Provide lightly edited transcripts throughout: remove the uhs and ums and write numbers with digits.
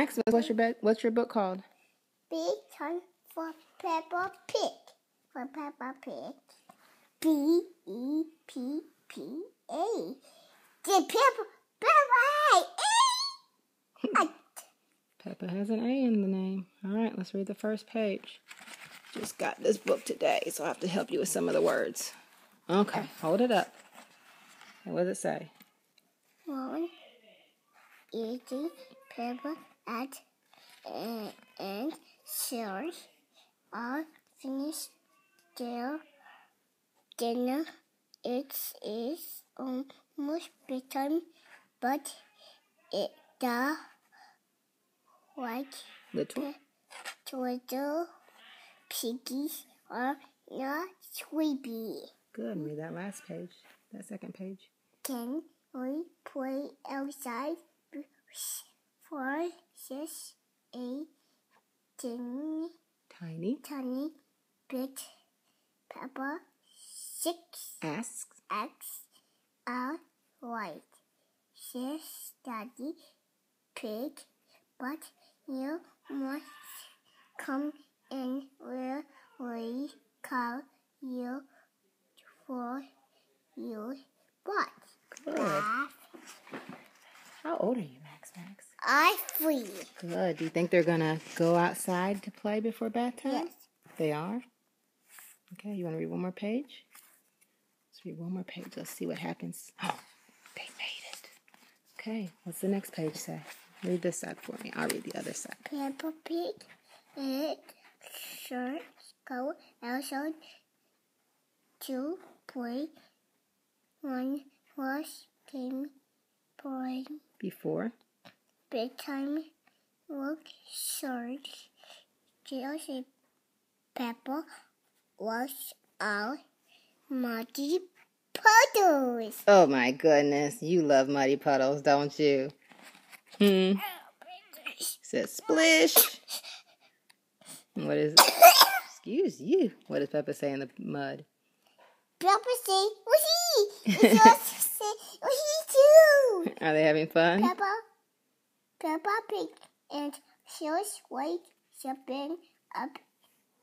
Max, what's your book called? Big time for Peppa Pig. For Peppa Pig. P-E-P-P-A. The Peppa A. Peppa has an A in the name. All right, let's read the first page. Just got this book today, so I have to help you with some of the words. Okay, hold it up. And what does it say? One, eating Peppa and Sarah are finished their dinner. It is almost bedtime, but the white Little. little piggies are not sleepy. Good. Read that last page. That second page. Can we play outside for just a tiny bit? Peppa 6 Asks. All right, says Daddy Pig, but you must come in where we call you for your what? Good. How old are you, Max? I'm 3. Good. Do you think they're going to go outside to play before bedtime? Yes. They are? Okay, you want to read one more page? Let's read one more page. Let's see what happens. Oh, they made it. Okay, what's the next page say? Read this side for me. I'll read the other side. Peppa Pig and Sure go outside to play. One was game playing Before? bedtime. Look short. Chelsea Peppa was all muddy puddles. Oh my goodness, you love muddy puddles, don't you? Says splish. What is it? Excuse you. What does Peppa say in the mud? Peppa say, wee! It just say, wee too! Are they having fun? Peppa Pig and Shell's white jumping up,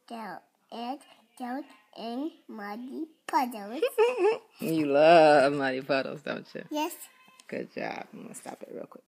down, and down in muddy puddles. You love muddy puddles, don't you? Yes. Good job. I'm going to stop it real quick.